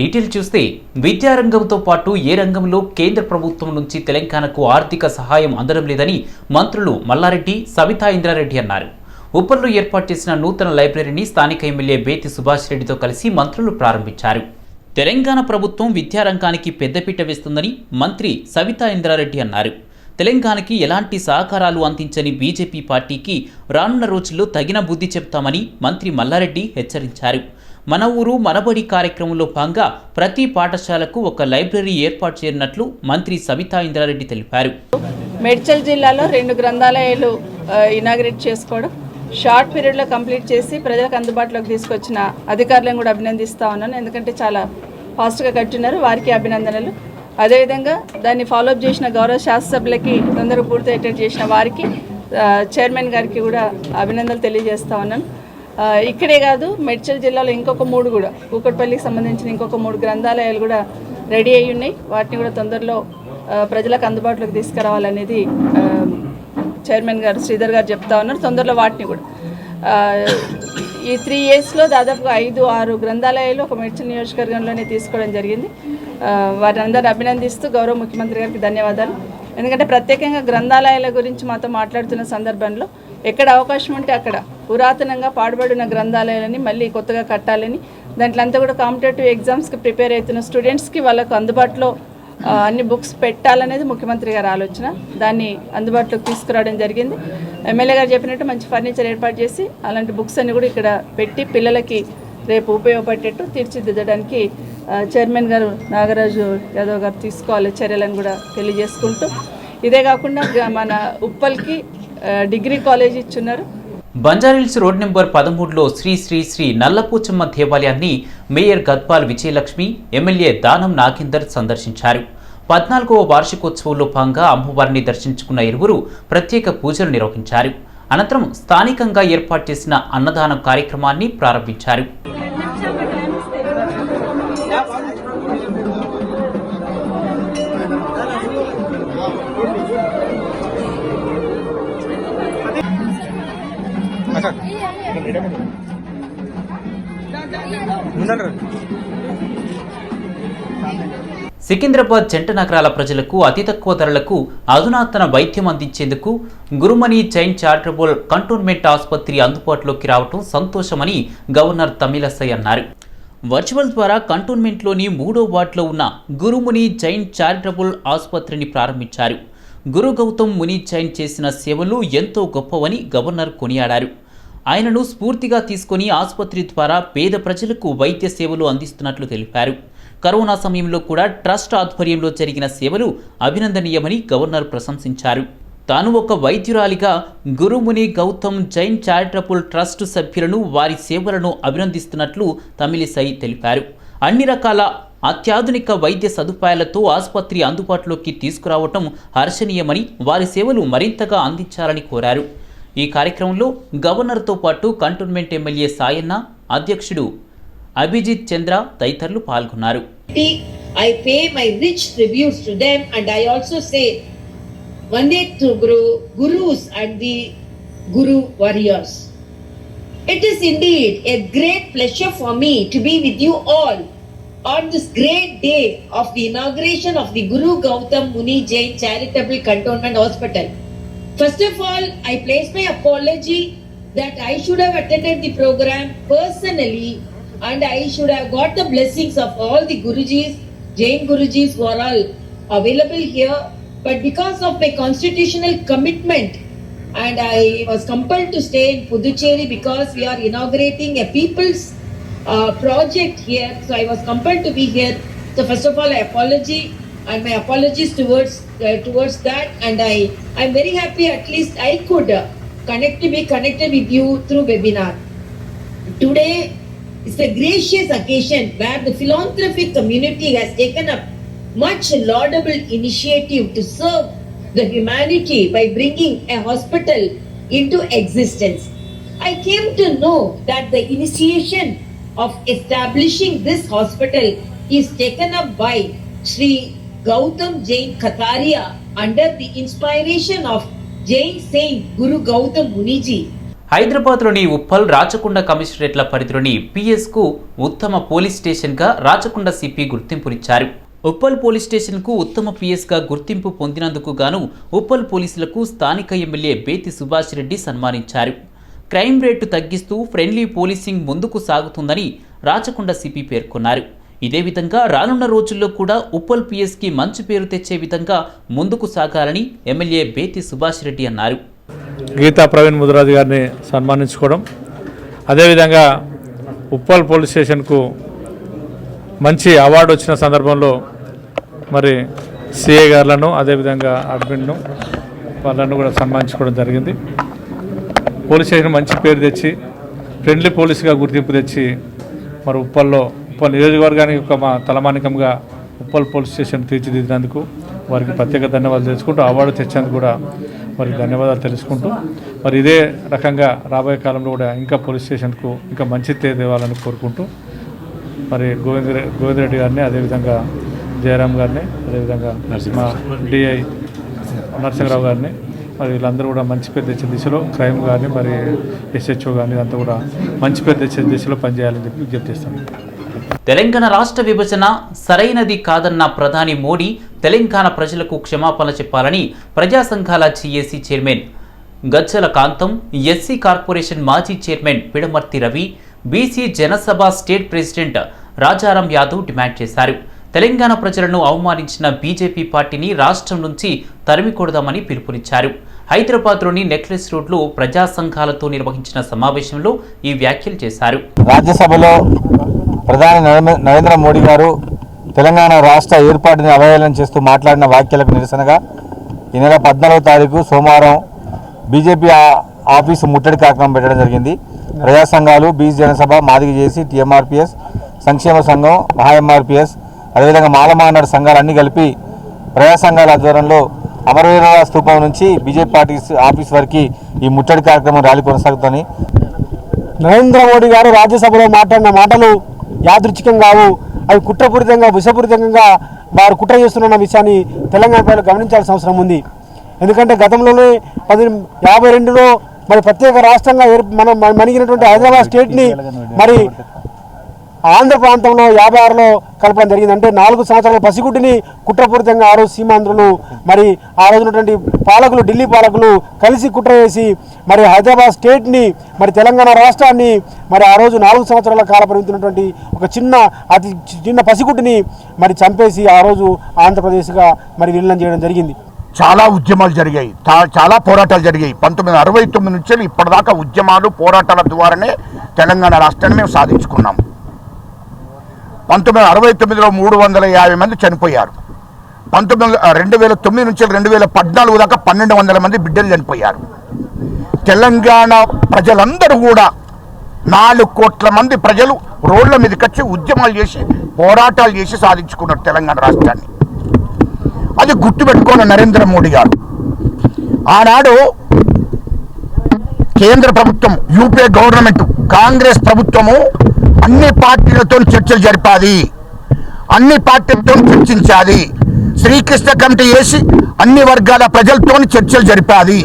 Detail చూస్తే విద్యారంగంతో పాటు ఏ రంగంలో కేంద్ర ప్రభుత్వం నుంచి తెలంగాణకు ఆర్థిక సహాయం అందడం లేదని మంత్రులు మల్లారెడ్డి, సవితా ఇంద్రారెడ్డి అన్నారు. ఉప్పల్లో ఏర్పాటు చేసిన నూతన లైబ్రరీని స్థానిక ఎమ్మెల్యే బేతి సుభాష్ రెడ్డితో కలిసి మంత్రులు ప్రారంభించారు. తెలంగాణ ప్రభుత్వం విద్యారంగానికి పెద్దపీట వేస్తుందని మంత్రి సవితా ఇంద్రారెడ్డి అన్నారు. తెలంగాణకి ఎలాంటి సహకారాలు అందించని బీజేపీ పార్టీకి రానున్న రోజుల్లో తగిన బుద్ధి చెప్తామని మంత్రి మల్లారెడ్డి హెచ్చరించారు. మన ఊరు మనబడి కార్యక్రమంలో భాగంగా ప్రతి పాఠశాలకు ఒక లైబ్రరీ ఏర్పాటు చేయనున్నట్లు మంత్రి సవితా ఇంద్రారెడ్డి తెలిపారు. మేడ్చల్ జిల్లాలో 2 గ్రంథాలయాలు ఇనాగ్రేట్ చేసుకోవడం, షార్ట్ పీరియడ్లో కంప్లీట్ చేసి ప్రజలకు అందుబాటులోకి తీసుకొచ్చిన అధికారులను కూడా అభినందిస్తూ ఉన్నాను. ఎందుకంటే చాలా ఫాస్ట్గా కట్టినారు, వారికి అభినందనలు. అదేవిధంగా దాన్ని ఫాలోఅప్ చేసిన గౌరవ శాసనసభ్యులకి తొందరగా పూర్తి అటెండ్ చేసిన వారికి, చైర్మన్ గారికి కూడా అభినందనలు తెలియజేస్తూ ఉన్నాను. ఇక్కడే కాదు, మేడ్చల్ జిల్లాలో ఇంకొక 3 కూడా, కూకట్పల్లికి సంబంధించిన ఇంకొక 3 గ్రంథాలయాలు కూడా రెడీ అయ్యి ఉన్నాయి. వాటిని కూడా తొందరలో ప్రజలకు అందుబాటులోకి తీసుకురావాలనేది చైర్మన్ గారు శ్రీధర్ గారు చెప్తా ఉన్నారు. తొందరలో వాటిని కూడా ఈ 3 yearsలో దాదాపుగా 5-6 గ్రంథాలయాలు ఒక మేడ్చల్ నియోజకవర్గంలోనే తీసుకోవడం జరిగింది. వారిని అందరిని అభినందిస్తూ గౌరవ ముఖ్యమంత్రి గారికి ధన్యవాదాలు. ఎందుకంటే ప్రత్యేకంగా గ్రంథాలయాల గురించి మాతో మాట్లాడుతున్న సందర్భంలో ఎక్కడ అవకాశం ఉంటే అక్కడ పురాతనంగా పాడుబడిన గ్రంథాలయాలని మళ్ళీ కొత్తగా కట్టాలని, దాంట్లో అంతా కూడా కాంపిటేటివ్ ఎగ్జామ్స్కి ప్రిపేర్ అవుతున్న స్టూడెంట్స్కి వాళ్ళకు అందుబాటులో అన్ని బుక్స్ పెట్టాలనేది ముఖ్యమంత్రి గారి ఆలోచన. దాన్ని అందుబాటులోకి తీసుకురావడం జరిగింది. ఎమ్మెల్యే గారు చెప్పినట్టు మంచి ఫర్నిచర్ ఏర్పాటు చేసి అలాంటి బుక్స్ అన్ని కూడా ఇక్కడ పెట్టి పిల్లలకి రేపు ఉపయోగపడేట్టు తీర్చిదిద్దడానికి చైర్మన్ గారు నాగరాజు యాదవ్ గారు తీసుకోవాలి చర్యలను కూడా తెలియజేసుకుంటూ, ఇదే కాకుండా మన ఉప్పల్కి డిగ్రీ కాలేజ్ ఇచ్చున్నారు. బంజారాహిల్స్ రోడ్ నెంబర్ 13లో శ్రీ శ్రీ శ్రీ నల్లపోచమ్మ దేవాలయాన్ని మేయర్ గద్పాల్ విజయలక్ష్మి, ఎమ్మెల్యే దానం నాగేందర్ సందర్శించారు. 14వ వార్షికోత్సవంలో భాగంగా అమ్మవారిని దర్శించుకున్న ఇరువురు ప్రత్యేక పూజలు నిర్వహించారు. అనంతరం స్థానికంగా ఏర్పాటు చేసిన అన్నదానం కార్యక్రమాన్ని ప్రారంభించారు. సికింద్రాబాద్ జంట నగరాల ప్రజలకు అతి తక్కువ ధరలకు అధునాతన వైద్యం అందించేందుకు గురుమణి జైన్ చారిటబుల్ కంటోన్మెంట్ ఆసుపత్రి అందుబాటులోకి రావడం సంతోషమని గవర్నర్ తమిళసై అన్నారు. వర్చువల్ ద్వారా కంటోన్మెంట్లోని 3వ వార్డులో ఉన్న గురుముని జైన్ చారిటబుల్ ఆసుపత్రిని ప్రారంభించారు. గురు గౌతమ్ ముని జైన్ చేసిన సేవలు ఎంతో గొప్పవని గవర్నర్ కొనియాడారు. ఆయనను స్ఫూర్తిగా తీసుకుని ఆసుపత్రి ద్వారా పేద ప్రజలకు వైద్య సేవలు అందిస్తున్నట్లు తెలిపారు. కరోనా సమయంలో కూడా ట్రస్ట్ ఆధ్వర్యంలో జరిగిన సేవలు అభినందనీయమని గవర్నర్ ప్రశంసించారు. తాను ఒక వైద్యురాలిగా గురుముని గౌతమ్ జైన్ చారిటబుల్ ట్రస్ట్ సభ్యులను, వారి సేవలను అభినందిస్తున్నట్లు తమిళిసై తెలిపారు. అన్ని రకాల అత్యాధునిక వైద్య సదుపాయాలతో ఆసుపత్రి అందుబాటులోకి తీసుకురావటం హర్షణీయమని, వారి సేవలు మరింతగా అందించాలని కోరారు. ఈ కార్యక్రమంలో గవర్నర్తో పాటు కంటోన్మెంట్ ఎమ్మెల్యే సాయన్న, అధ్యక్షుడు అభిజిత్ చంద్ర తదితరులు పాల్గొన్నారు. I pay my rich tributes to them, and I also say Vande to Gurus and the Guru warriors. It is indeed a great pleasure for me to be with you all on this great day of the inauguration of the Guru Gautam Muni Jain Charitable Cantonment Hospital. First of all, I place my apology that I should have attended the program personally and I should have got the blessings of all the Gurujis, Jain Gurujis who are all available here. But because of my constitutional commitment and I was compelled to stay in Puducherry because we are inaugurating a people's project here. So I was compelled to be here. So first of all, I apologize and my apologies towards that, and I'm very happy at least I could be connected with you through webinar. Today is a gracious occasion where the philanthropic community has taken up much laudable initiative to serve the humanity by bringing a hospital into existence. I came to know that the initiation of establishing this hospital is taken up by Sri Gautam Jain Kataria under the inspiration of Jain Saint Guru Gautam Muniji. హైదరాబాద్లోని ఉప్పల్ రాచకొండ కమిషనరేట్ల పరిధిలోని పిఎస్కు ఉత్తమ police స్టేషన్గా Rachakonda CP గుర్తింపునిచ్చారు. Uppal police స్టేషన్కు ఉత్తమ పిఎస్గా గుర్తింపు పొందినందుకు గాను ఉప్పల్ పోలీసులకు స్థానిక ఎమ్మెల్యే బేతి సుభాష్ రెడ్డి సన్మానించారు. క్రైమ్ రేటు తగ్గిస్తూ ఫ్రెండ్లీ పోలీసింగ్ ముందుకు సాగుతుందని రాచకొండ సిపి పేర్కొన్నారు. ఇదే విధంగా రానున్న రోజుల్లో కూడా ఉప్పల్ పిఎస్కి మంచి పేరు తెచ్చే విధంగా ముందుకు సాగాలని ఎమ్మెల్యే బేతి సుభాష్ రెడ్డి అన్నారు. గీతా ప్రవీణ్ ముదిరాజు గారిని సన్మానించుకోవడం, అదేవిధంగా ఉప్పల్ పోలీస్ స్టేషన్కు మంచి అవార్డు వచ్చిన సందర్భంలో మరి సిఐ గారులను అదేవిధంగా అడ్మిన్ను వాళ్ళను కూడా సన్మానించుకోవడం జరిగింది. పోలీస్ స్టేషన్ మంచి పేరు తెచ్చి ఫ్రెండ్లీ పోలీసుగా గుర్తింపు తెచ్చి మరి ఉప్పల్ నియోజకవర్గానికి ఒక మా తలమానికంగా ఉప్పల్ పోలీస్ స్టేషన్ తీర్చిదిద్దినందుకు వారికి ప్రత్యేక ధన్యవాదాలు తెలుసుకుంటూ అవార్డు తెచ్చేందుకు కూడా వారికి ధన్యవాదాలు తెలుసుకుంటూ మరి ఇదే రకంగా రాబోయే కాలంలో కూడా ఇంకా పోలీస్ స్టేషన్కు ఇంకా మంచి తేవాలని కోరుకుంటూ మరి గోవిందరెడ్డి గారిని అదేవిధంగా జయరామ్ గారిని అదేవిధంగా మా డిఐ నరసింహరావు గారిని మరి వీళ్ళందరూ కూడా మంచి పేరు తెచ్చే దిశలో క్రైమ్ కానీ మరి ఎస్హెచ్ఓ కానీ అంతా కూడా మంచి పేరు తెచ్చే దిశలో పనిచేయాలని చెప్పి విజ్ఞప్తి చేస్తాను. తెలంగాణ రాష్ట్ర విభజన సరైనది కాదన్న ప్రధాని మోడీ తెలంగాణ ప్రజలకు క్షమాపణ చెప్పాలని ప్రజా సంఘాల JAC chairman Gajjala Kantham, SC corporation మాజీ chairman Pidamarthi Ravi, BC Janasabha state president Rajaram Yadav demand చేశారు. తెలంగాణ ప్రజలను అవమానించిన బీజేపీ పార్టీని రాష్ట్రం నుంచి తరిమికొడదామని పిలుపునిచ్చారు. హైదరాబాద్లోని నెక్లెస్ రోడ్లో ప్రజా సంఘాలతో నిర్వహించిన సమావేశంలో ఈ వ్యాఖ్యలు చేశారు. రాజ్యసభలో ప్రధాని నరేంద్ర మోడీ గారు తెలంగాణ రాష్ట్ర ఏర్పాటుని అవహేళన చేస్తూ మాట్లాడిన వ్యాఖ్యలకు నిరసనగా ఈ నెల 14వ తారీఖు సోమవారం బీజేపీ ఆఫీసు ముట్టడి కార్యక్రమం పెట్టడం జరిగింది. ప్రజా సంఘాలు, బీసీ జనసభ, మాదిగ జేసీ, టీఎంఆర్పీఎస్, సంక్షేమ సంఘం, మహాఎంఆర్పీఎస్, అదేవిధంగా మాలమానాడు సంఘాలన్నీ కలిపి ప్రజా సంఘాల ఆధ్వర్యంలో అమరవీరుల స్తూపం నుంచి బీజేపీ పార్టీ ఆఫీస్ వరకు ఈ ముట్టడి కార్యక్రమం ర్యాలీ కొనసాగుతుంది. నరేంద్ర మోడీ గారు రాజ్యసభలో మాట్లాడిన మాటలు యాదృచ్ఛికం కావు, అవి కుట్రపూరితంగా విషపూరితంగా వారు కుట్ర చేస్తున్న విషయాన్ని తెలంగాణ ప్రజలు గమనించాల్సిన అవసరం ఉంది. ఎందుకంటే గతంలోనే 1952లో మరి ప్రత్యేక రాష్ట్రంగా మనం మణిగినటువంటి హైదరాబాద్ స్టేట్ని మరి ఆంధ్ర ప్రాంతంలో 56లో కలపడం జరిగింది. అంటే 4 సంవత్సరాల పసిగుడ్డిని కుట్రపూరితంగా ఆ రోజు సీమాంధ్రులు మరి ఆ రోజునటువంటి పాలకులు, ఢిల్లీ పాలకులు కలిసి కుట్ర చేసి మరి హైదరాబాద్ స్టేట్ని మరి తెలంగాణ రాష్ట్రాన్ని మరి ఆ రోజు 4 సంవత్సరాల కాల పరిమితున్నటువంటి ఒక అతి చిన్న పసిగుడ్డిని మరి చంపేసి ఆ రోజు ఆంధ్రప్రదేశ్గా మరి విలీనం చేయడం జరిగింది. చాలా ఉద్యమాలు జరిగాయి, చాలా పోరాటాలు జరిగాయి. 1969 నుంచి ఇప్పటిదాకా ఉద్యమాలు, పోరాటాల ద్వారానే తెలంగాణ రాష్ట్రాన్ని మేము సాధించుకున్నాం. 1969లో 350 మంది చనిపోయారు. 2009 నుంచి 2014 దాకా 1200 మంది బిడ్డలు చనిపోయారు. తెలంగాణ ప్రజలందరూ కూడా 4 కోట్ల మంది ప్రజలు రోడ్ల మీదకి వచ్చి ఉద్యమాలు చేసి పోరాటాలు చేసి సాధించుకున్నారు తెలంగాణ రాష్ట్రాన్ని. అది గుర్తుపెట్టుకున్న నరేంద్ర మోడీ గారు ఆనాడు కేంద్ర ప్రభుత్వం, యూపీఏ గవర్నమెంట్, కాంగ్రెస్ ప్రభుత్వము అన్ని పార్టీలతో చర్చలు జరిపాది, అన్ని పార్టీలతో చర్చించాది, శ్రీకృష్ణ కమిటీ వేసి అన్ని వర్గాల ప్రజలతో చర్చలు జరిపాది.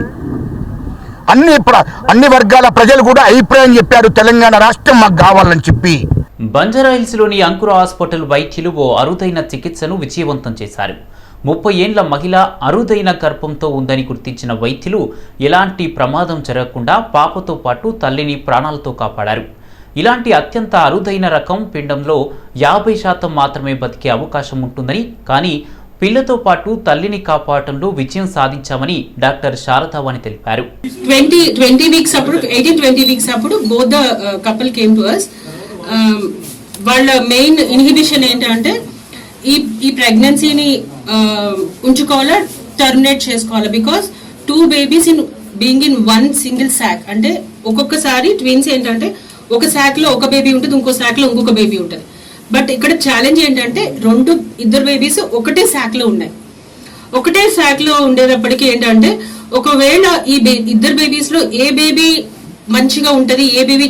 అన్ని వర్గాల ప్రజలు కూడా అభిప్రాయం చెప్పారు, తెలంగాణ రాష్ట్రం మాకు కావాలని చెప్పి. బంజారాహిల్స్లోని అంకుర హాస్పిటల్ వైద్యులు ఓ అరుదైన చికిత్సను విజయవంతం చేశారు. 30 ఏండ్ల మహిళ అరుదైన గర్భంతో ఉందని గుర్తించిన వైద్యులు ఎలాంటి ప్రమాదం జరగకుండా పాపతో పాటు తల్లిని ప్రాణాలతో కాపాడారు. ఇలాంటి అత్యంత అరుదైన రకం పిండంలో 50% మాత్రమే బతికే అవకాశం ఉంటుందని, కానీ పిల్లతో పాటు తల్లిని కాపాడటంలో విజయం సాధించామని డాక్టర్ శారదావాణి తెలిపారు. 20 వీక్స్ అప్పుడు 18-20 వీక్స్ అప్పుడు both the couple came to us. వాళ్ళ మెయిన్ ఇన్హిబిషన్ ఏంటంటే ఈ ప్రెగ్నెన్సీని ఉంచుకోవాలా, టర్మినేట్ చేసుకోవాలా. Because 2 babies being in 1 single sac, అంటే ఒక్కొక్కసారి ట్విన్స్ ఏంటంటే ఒక శాక్ లో ఒక బేబీ ఉంటుంది, ఇంకో శాక్ లో ఇంకొక బేబీ ఉంటుంది. బట్ ఇక్కడ ఛాలెంజ్ ఏంటంటే ఇద్దరు బేబీస్ ఒకటే శాక్ లో ఉన్నాయి. ఒకటే శాక్ లో ఉండేటప్పటికి ఏంటంటే ఒకవేళ ఈ ఇద్దరు బేబీస్ లో ఏ బేబీ మంచిగా ఉంటది, ఏ బేబీ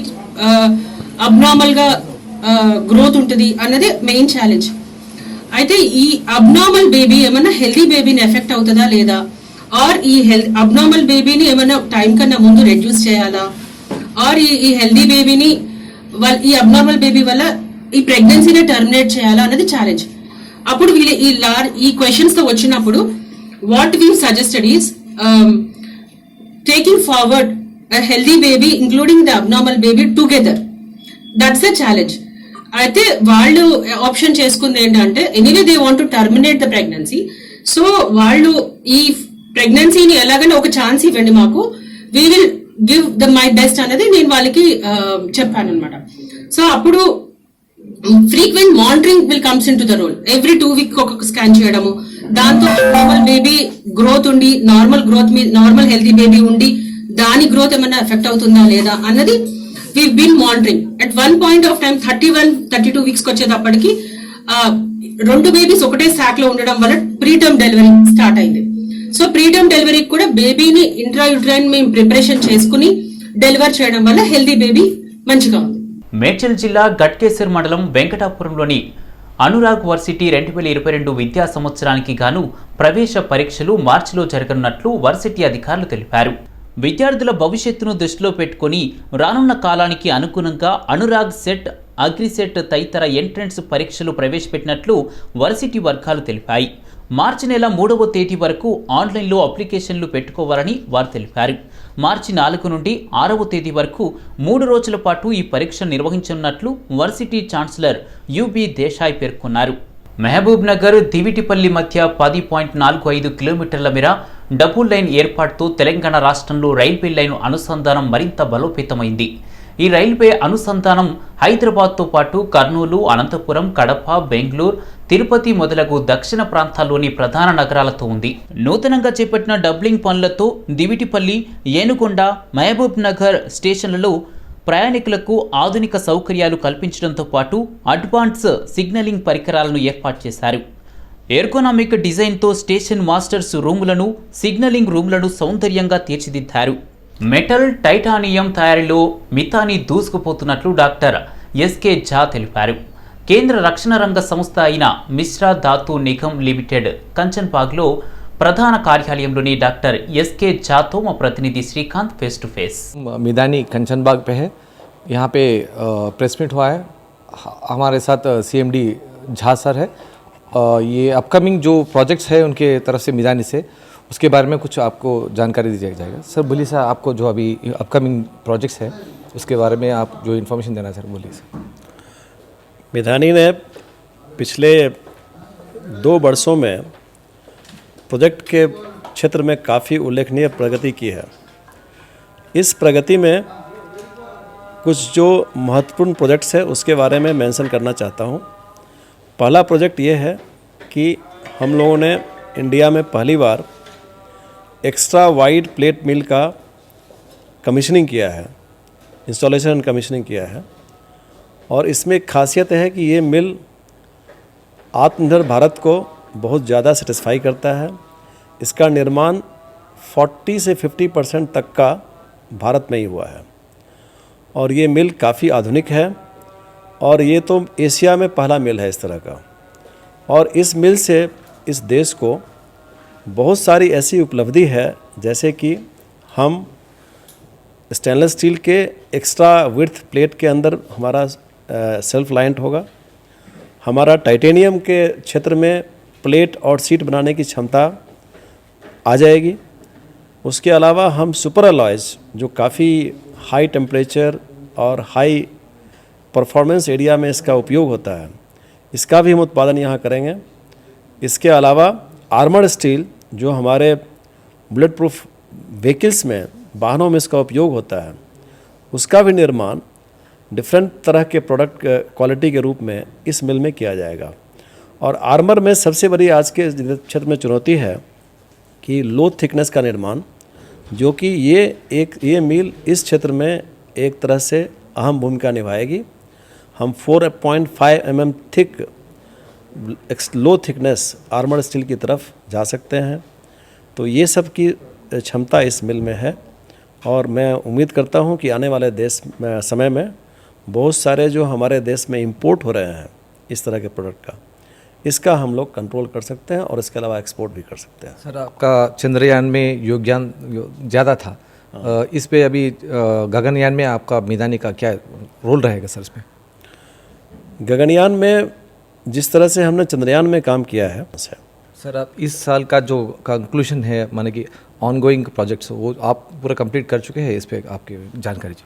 అబ్నార్మల్ గా గ్రోత్ ఉంటుంది అన్నది మెయిన్ ఛాలెంజ్. అయితే ఈ అబ్నార్మల్ బేబీ ఏమన్నా హెల్దీ బేబీని ఎఫెక్ట్ అవుతుందా లేదా, ఆర్ ఈ అబ్నార్మల్ బేబీని ఏమన్నా టైం కన్నా ముందు రెడ్యూస్ చేయాలా, ఆర్ ఈ హెల్దీ బేబీని ఈ అబ్నార్మల్ బేబీ వల్ల ఈ ప్రెగ్నెన్సీని టర్మినేట్ చేయాలా అన్నది ఛాలెంజ్. అప్పుడు వీళ్ళు ఈ క్వశ్చన్స్ తో వచ్చినప్పుడు what we suggested is taking forward a healthy baby including the abnormal baby together. That's a challenge. అయితే వాళ్ళు ఆప్షన్ చేసుకుంది ఏంటంటే anyway they want to terminate the pregnancy. So వాళ్ళు ఈ ప్రెగ్నెన్సీని ఎలాగైనా ఒక ఛాన్స్ ఇవ్వండి మాకు, we will give the my best అనేది నేను వాళ్ళకి చెప్పాను అనమాట. సో అప్పుడు frequent monitoring will comes in to the role. Every 2 week ఒక స్కాన్ చేయడము, దాంతో నార్మల్ బేబీ గ్రోత్ ఉండి నార్మల్ హెల్తీ బేబీ ఉండి దాని గ్రోత్ ఏమైనా ఎఫెక్ట్ అవుతుందా లేదా అన్నది we been monitoring. At one point of time 31-32 weeks వచ్చేటప్పటికి 2 బేబీస్ ఒకటే సాక్ లో ఉండడం వల్ల ప్రీటర్మ్ డెలివరీ స్టార్ట్ అయింది. సో ప్రీటర్మ్ డెలివరీకి కూడా బేబీని ఇంట్రాయూట్రైన్ మేము ప్రిపరేషన్ చేసుకుని డెలివర్ చేయడం వల్ల హెల్దీ బేబీ మంచిగా ఉంది. మేడ్చల్ జిల్లా గట్కేసర్ మండలం వెంకటాపురంలోని అనురాగ్ వర్సిటీ 2022 విద్యా సంవత్సరానికి గాను ప్రవేశ పరీక్షలు మార్చిలో జరగనున్నట్లు వర్సిటీ అధికారులు తెలిపారు. విద్యార్థుల భవిష్యత్తును దృష్టిలో పెట్టుకుని రానున్న కాలానికి అనుగుణంగా అనురాగ్ సెట్, అగ్రిసెట్ తదితర ఎంట్రన్స్ పరీక్షలు ప్రవేశపెట్టినట్లు వర్సిటీ వర్గాలు తెలిపాయి. మార్చి నెల 3వ తేదీ వరకు ఆన్లైన్లో అప్లికేషన్లు పెట్టుకోవాలని వారు తెలిపారు. మార్చి 4 నుండి 6వ తేదీ వరకు 3 రోజుల పాటు ఈ పరీక్ష నిర్వహించనున్నట్లు వర్సిటీ ఛాన్సలర్ యుబి దేశాయ్ పేర్కొన్నారు. మహబూబ్ నగర్ దివిటిపల్లి మధ్య 10.45 కిలోమీటర్ల మేర డబుల్ లైన్ ఏర్పాటుతో తెలంగాణ రాష్ట్రంలో రైల్వే లైన్ అనుసంధానం మరింత బలోపేతమైంది. ఈ రైల్వే అనుసంధానం హైదరాబాద్తో పాటు కర్నూలు, అనంతపురం, కడప, బెంగళూరు, తిరుపతి మొదలగు దక్షిణ ప్రాంతాల్లోని ప్రధాన నగరాలతో ఉంది. నూతనంగా చేపట్టిన డబ్లింగ్ పనులతో దివిటిపల్లి, ఏనుగొండ, మహబూబ్ నగర్ స్టేషన్లలో ప్రయాణికులకు ఆధునిక సౌకర్యాలు కల్పించడంతో పాటు అడ్వాన్స్ సిగ్నలింగ్ పరికరాలను ఏర్పాటు చేశారు. ఎర్గోనామిక్ డిజైన్తో స్టేషన్ మాస్టర్స్ రూములను, సిగ్నలింగ్ రూములను సౌందర్యంగా తీర్చిదిద్దారు. మెటల్, టైటానియం తయారీలో మితాని దూసుకుపోతున్నట్లు డాక్టర్ ఎస్కే ఝా తెలిపారు. కేంద్ర రక్షణ రంగ సంస్థ అయిన మిశ్రా ధాతు నిగమ్ లిమిటెడ్ కంచన్బాగ్లో ప్రధాన కార్యాలయంలోని డాక్టర్ ఎస్కే ఝాతో మా ప్రతినిధి Srikanth face to face. Midhani Kanchanbagh पे है, यहाँ पे प्रेस मीट हुआ है. हमारे साथ CMD झा सर है. ये अपकमिंग जो प्रोजेक्ट्स है उनके तरफ से मिदानी से, उसके बारे में कुछ आपको जानकारी दी जाएगा. सर बोलिए सर, आपको जो अभी अपकमिंग प्रोजेक्ट्स है उसके बारे में आप जो इन्फॉर्मेशन देना सर बोलिए सर. मिधानी ने पिछले 2 वर्षों में प्रोजेक्ट के क्षेत्र में काफ़ी उल्लेखनीय प्रगति की है. इस प्रगति में कुछ जो महत्वपूर्ण प्रोजेक्ट्स है उसके बारे में मेंशन करना चाहता हूँ. पहला प्रोजेक्ट ये है कि हम लोगों ने इंडिया में पहली बार एक्स्ट्रा वाइड प्लेट मिल का कमीशनिंग किया है, इंस्टॉलेशन एंड कमीशनिंग किया है. और इसमें एक खासियत है कि ये मिल आत्मनिर्भर भारत को बहुत ज़्यादा सेटिस्फाई करता है. इसका निर्माण 40 से 50% तक का भारत में ही हुआ है और ये मिल काफ़ी आधुनिक है और ये तो एशिया में पहला मिल है इस तरह का. और इस मिल से इस देश को बहुत सारी ऐसी उपलब्धि है, जैसे कि हम स्टेनलेस स्टील के एक्स्ट्रा विड्थ प्लेट के अंदर हमारा सेल्फ लाइंट होगा. हमारा टाइटेनियम के क्षेत्र में प्लेट और सीट बनाने की क्षमता आ जाएगी. उसके अलावा हम सुपर अलॉयज जो काफ़ी हाई टेम्परेचर और हाई परफॉर्मेंस एरिया में इसका उपयोग होता है, इसका भी हम उत्पादन यहाँ करेंगे. इसके अलावा आर्मर्ड स्टील जो हमारे बुलेट प्रूफ व्हीकल्स में, वाहनों में इसका उपयोग होता है, उसका भी निर्माण डिफरेंट तरह के प्रोडक्ट क्वालिटी के रूप में इस मिल में किया जाएगा. और आर्मर में सबसे बड़ी आज के क्षेत्र में चुनौती है कि लो थिकनेस का निर्माण, जो कि ये मिल इस क्षेत्र में एक तरह से अहम भूमिका निभाएगी. हम 4.5 mm थिक लो थिकनेस आर्मर स्टील की तरफ जा सकते हैं. तो ये सब की क्षमता इस मिल में है और मैं उम्मीद करता हूँ कि आने वाले समय में बहुत सारे जो हमारे देश में इंपोर्ट हो रहे हैं इस तरह के प्रोडक्ट का, इसका हम लोग कंट्रोल कर सकते हैं और इसके अलावा एक्सपोर्ट भी कर सकते हैं. सर आपका चंद्रयान में योगदान ज़्यादा था, इस पे अभी गगनयान में आपका मैदानी का क्या रोल रहेगा सर इसमें? गगनयान में जिस तरह से हमने चंद्रयान में काम किया है सर, आप इस साल का जो कंक्लूजन है माने कि ऑनगोइंग प्रोजेक्ट्स वो आप पूरा कंप्लीट कर चुके हैं, इस पे आपकी जानकारी जी।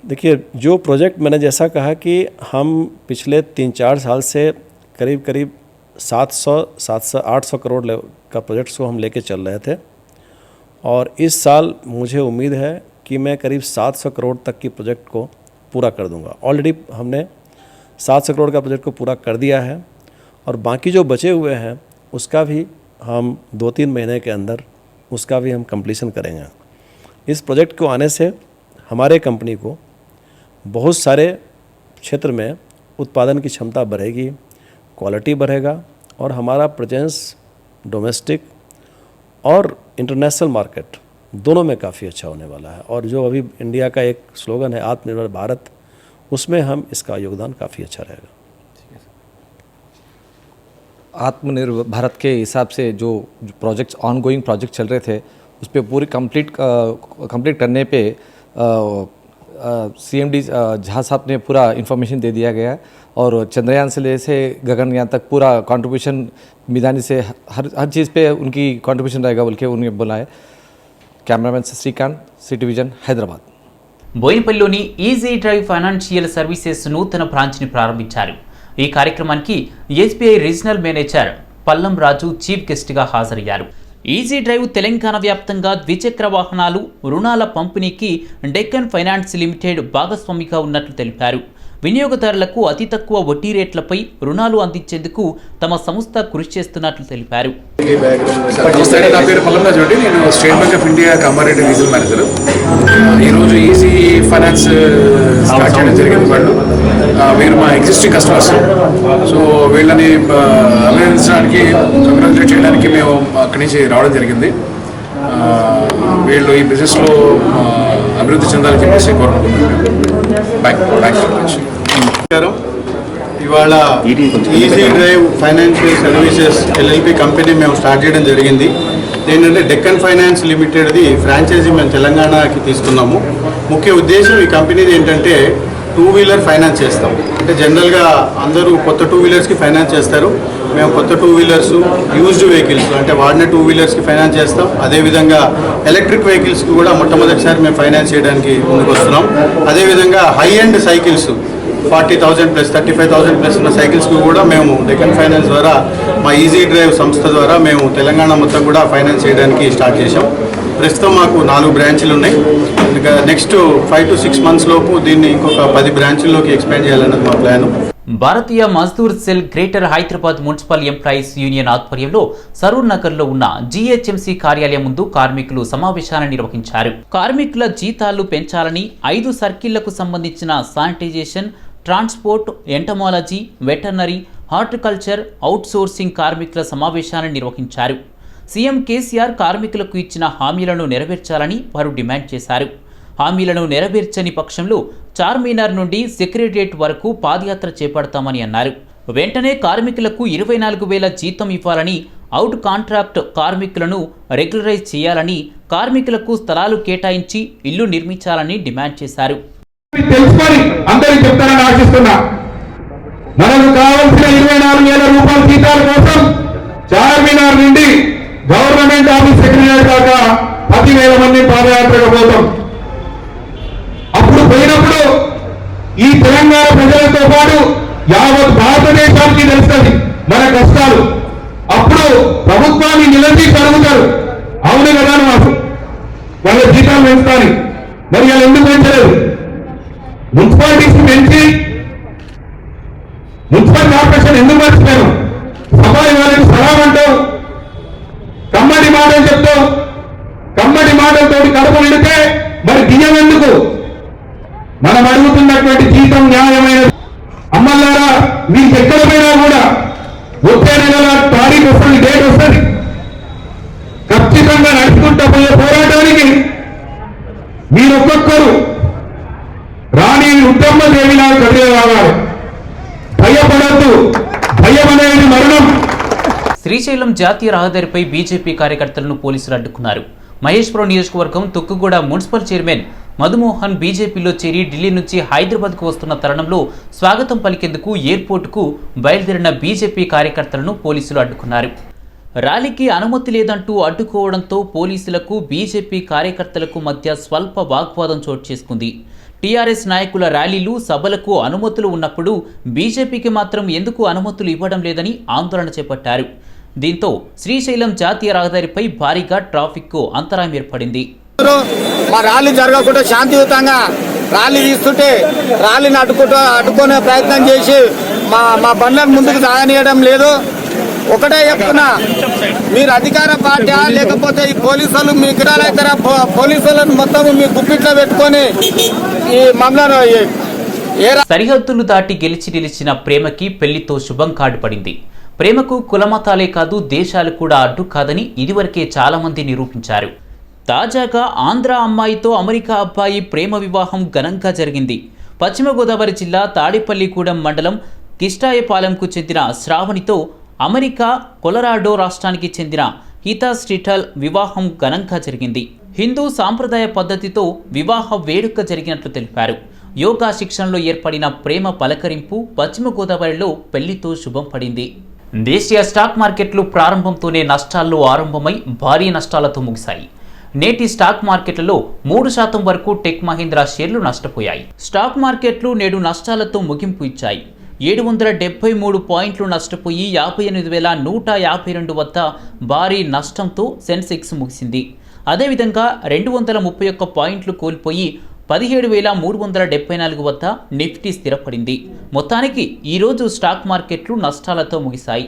देखिए, जो प्रोजेक्ट मैंने जैसा कहा कि हम पिछले 3-4 साल से करीब 700-800 करोड़ का प्रोजेक्ट्स को हम लेके चल रहे थे, और इस साल मुझे उम्मीद है कि मैं करीब 700 करोड़ तक की प्रोजेक्ट को पूरा कर दूंगा। ऑलरेडी हमने 700 करोड़ का प्रोजेक्ट को पूरा कर दिया है, और बाकी जो बचे हुए हैं उसका भी हम 2-3 महीने के अंदर उसका भी हम कंप्लीशन करेंगे। इस प्रोजेक्ट को आने से हमारे कंपनी को बहुत सारे क्षेत्र में उत्पादन की क्षमता बढ़ेगी, क्वालिटी बढ़ेगा, और हमारा प्रेजेंस डोमेस्टिक और इंटरनेशनल मार्केट दोनों में काफ़ी अच्छा होने वाला है। और जो अभी इंडिया का एक स्लोगन है आत्मनिर्भर भारत, उसमें हम इसका योगदान काफ़ी अच्छा रहेगा। आत्मनिर्भर भारत के हिसाब से जो प्रोजेक्ट्स ऑनगोइंग प्रोजेक्ट चल रहे थे उस पर पूरी कंप्लीट करने पे CMD झा साहब ने पूरा इन्फॉर्मेशन दे दिया गया है, और चंद्रयान से लेके गगनयान तक पूरा कंट्रीब्यूशन मिदानी से हर चीज़ पे उनकी कंट्रीब्यूशन रहेगा बोल के उन्होंने बोला है। Cameraman Srikanth, city vision, Hyderabad. బోయినపల్లిలోని ఈజీ డ్రైవ్ ఫైనాన్షియల్ సర్వీసెస్ నూతన బ్రాంచ్ని ప్రారంభించారు. ఈ కార్యక్రమానికి SBI regional manager Pallam Raju chief గెస్ట్గా హాజరయ్యారు. ఈజీ డ్రైవ్ తెలంగాణ వ్యాప్తంగా ద్విచక్ర వాహనాలు రుణాల పంపిణీకి డెక్కన్ ఫైనాన్స్ లిమిటెడ్ భాగస్వామిగా ఉన్నట్లు తెలిపారు. వినియోగదారులకు అతి తక్కువ వడ్డీ రేట్లపై రుణాలు అందించేందుకు తమ సంస్థ కృషి చేస్తున్నట్లు తెలిపారు. నా పేరు పల్లం రాజు అండి. నేను state bank of India Kamareddy regional manager. ఈరోజు ఈజీ ఫైనాన్స్ స్టార్ట్ చేయడం జరిగింది. వాళ్ళు వీరు మా ఎగ్జిస్టింగ్ కస్టమర్స్. సో వీళ్ళని అభినందించడానికి, కంగ్రాచులేట్ చేయడానికి మేము అక్కడి నుంచి రావడం జరిగింది. వీళ్ళు ఈ బిజినెస్లో అభివృద్ధి చెందాలని చెప్పేసి కోరుకుంటున్నాను. ఇవాళ easy drive financial services LLP company మేము స్టార్ట్ చేయడం జరిగింది. ఏంటంటే డెక్కన్ ఫైనాన్స్ లిమిటెడ్ది ఫ్రాంచైజీ మేము తెలంగాణకి తీసుకున్నాము. ముఖ్య ఉద్దేశం ఈ కంపెనీది ఏంటంటే 2-వీలర్ ఫైనాన్స్ చేస్తాం. అంటే జనరల్గా అందరూ కొత్త 2-వీలర్స్కి ఫైనాన్స్ చేస్తారు. మేము కొత్త 2-వీలర్స్, యూజ్డ్ వెహికల్స్ అంటే వాడిన 2-వీలర్స్కి ఫైనాన్స్ చేస్తాం. అదేవిధంగా ఎలక్ట్రిక్ వెహికల్స్కి కూడా మొట్టమొదటిసారి మేము ఫైనాన్స్ చేయడానికి ముందుకు వస్తున్నాం. అదేవిధంగా high end cycles 40,000 plus 35,000 plus ఉన్న సైకిల్స్కి కూడా మేము డెక్కన్ ఫైనాన్స్ ద్వారా మా ఈజీ డ్రైవ్ సంస్థ ద్వారా మేము తెలంగాణ మొత్తం కూడా ఫైనాన్స్ చేయడానికి స్టార్ట్ చేసాం. ప్రస్తుతం మాకు 4 బ్రాంచ్లు ఉన్నాయి. ఇంకా నెక్స్ట్ 5 to 6 months లోపు దీన్ని ఇంకొక 10 బ్రాంచ్ల్లోకి ఎక్స్పాండ్ చేయాలన్నది మా plan. Bharatiya Mazdoor cell greater Hyderabad municipal employees union ఆధ్వర్యంలో సరూర్ నగర్లో ఉన్న GHMC కార్యాలయం ముందు కార్మికులు సమావేశాన్ని నిర్వహించారు. కార్మికుల జీతాలు పెంచాలని 5 సర్కిళ్లకు సంబంధించిన sanitisation, transport, entomology, veterinary, horticulture, outsourcing కార్మికుల సమావేశాన్ని నిర్వహించారు. సీఎం కేసీఆర్ కార్మికులకు ఇచ్చిన హామీలను నెరవేర్చాలని వారు డిమాండ్ చేశారు. హామీలను నెరవేర్చని పక్షంలో చార్మినార్ నుండి సెక్రటరియట్ వరకు పాదయాత్ర చేపడతామని అన్నారు. వెంటనే కార్మికులకు 24,000 జీతం ఇవ్వాలని, అవుట్ కాంట్రాక్ట్ కార్మికులను రెగ్యులరైజ్ చేయాలని, కార్మికులకు స్థలాలు కేటాయించి ఇల్లు నిర్మించాలని డిమాండ్ చేశారు. మనకు కావాల్సిన 24,000 రూపాయల జీతాల కోసం చార్మినార్ నుండి గవర్నమెంట్ ఆఫీస్ సెక్రటరీ దాకా 10,000 మంది పాదయాత్రకు పోతాం. అప్పుడు పోయినప్పుడు ఈ తెలంగాణ ప్రజలతో పాటు యావత్ భారతదేశానికి తెలుస్తుంది మన కష్టాలు. అప్పుడు ప్రభుత్వాన్ని నిలదీసి అడుగుతారు, అవును కదా మాకు వాళ్ళ జీతాలు పెంచుతాను, మరి వాళ్ళు ఎందుకు పెంచలేదు? మున్సిపాలిటీస్ పెంచి మున్సిపల్ కార్పొరేషన్ ఎందుకు మర్చిపోయాను? సభాయి వాళ్ళకి సలాం అంటావు, కమ్మడి మాటలు చెప్తావు, కమ్మడి మాటలతో కడుపు నిండితే మరి బియ్యం ఎందుకు? మనం అడుగుతున్నటువంటి జీతం న్యాయమైనది. అమ్మల్లారా, మీకు ఎక్కడ పోయినా కూడా వచ్చే నెల తారీఖు వస్తుంది, డేట్ వస్తుంది. ఖచ్చితంగా నడుచుకుంటూ పోయే పోరాటానికి మీరు ఒక్కొక్కరు రాణి రుద్రమ్మదేవిలా కదిలే రావాలి. భయపడద్దు, భయం అనేది మరణం. శ్రీశైలం జాతీయ రహదారిపై బీజేపీ కార్యకర్తలను పోలీసులు అడ్డుకున్నారు. మహేశ్వరం నియోజకవర్గం తుక్కుగూడ మున్సిపల్ చైర్మన్ మధుమోహన్ బీజేపీలో చేరి ఢిల్లీ నుంచి హైదరాబాద్కు వస్తున్న తరుణంలో స్వాగతం పలికేందుకు ఎయిర్పోర్టుకు బయలుదేరిన బీజేపీ కార్యకర్తలను పోలీసులు అడ్డుకున్నారు. ర్యాలీకి అనుమతి లేదంటూ అడ్డుకోవడంతో పోలీసులకు బీజేపీ కార్యకర్తలకు మధ్య స్వల్ప వాగ్వాదం చోటు చేసుకుంది. టీఆర్ఎస్ నాయకుల ర్యాలీలు, సభలకు అనుమతులు ఉన్నప్పుడు బీజేపీకి మాత్రం ఎందుకు అనుమతులు ఇవ్వడం లేదని ఆందోళన చేపట్టారు. దీంతో శ్రీశైలం జాతీయ రహదారిపై భారీగా ట్రాఫిక్కు అంతరాయం ఏర్పడింది. మా ర్యాలీ జరగకుండా శాంతియుతంగా ర్యాలీ తీస్తుంటే ర్యాలీని అడ్డుకునే ప్రయత్నం చేసి మా బండ్లను ముందుకు సాగనీయడం లేదు. ఒకటే చెప్తున్నా, మీరు అధికార పార్టీ లేకపోతే ఈ పోలీసులు మీ గిరాలు అవుతారా? పోలీసులను మొత్తం మీ గుప్పిట్లో పెట్టుకొని ఈ మమ్మల్ని సరిహద్దులు దాటి గెలిచి నిలిచిన ప్రేమకి పెళ్లితో శుభం కార్డు పడింది. ప్రేమకు కులమతాలే కాదు, దేశాలు కూడా అడ్డు కాదని ఇదివరకే చాలా మంది నిరూపించారు. తాజాగా ఆంధ్ర అమ్మాయితో అమెరికా అబ్బాయి ప్రేమ వివాహం ఘనంగా జరిగింది. పశ్చిమ గోదావరి జిల్లా తాడేపల్లిగూడెం మండలం కిష్టాయపాలెంకు చెందిన శ్రావణితో అమెరికా కొలరాడో రాష్ట్రానికి చెందిన హితా స్టిటల్ వివాహం ఘనంగా జరిగింది. హిందూ సాంప్రదాయ పద్ధతితో వివాహ వేడుక జరిగినట్లు తెలిపారు. యోగా శిక్షణలో ఏర్పడిన ప్రేమ పలకరింపు పశ్చిమ గోదావరిలో పెళ్లితో శుభం పడింది. దేశీయ స్టాక్ మార్కెట్లు ప్రారంభంతోనే నష్టాల్లో ఆరంభమై భారీ నష్టాలతో ముగిశాయి. నేటి స్టాక్ మార్కెట్లలో 3% వరకు టెక్ మహీంద్రా షేర్లు నష్టపోయాయి. స్టాక్ మార్కెట్లు నేడు నష్టాలతో ముగింపు ఇచ్చాయి. 773 పాయింట్లు నష్టపోయి 58,152 వద్ద భారీ నష్టంతో సెన్సెక్స్ ముగిసింది. అదేవిధంగా 231 పాయింట్లు కోల్పోయి 17,374 వద్ద నిఫ్టీ స్థిరపడింది. మొత్తానికి ఈరోజు స్టాక్ మార్కెట్లు నష్టాలతో ముగిశాయి.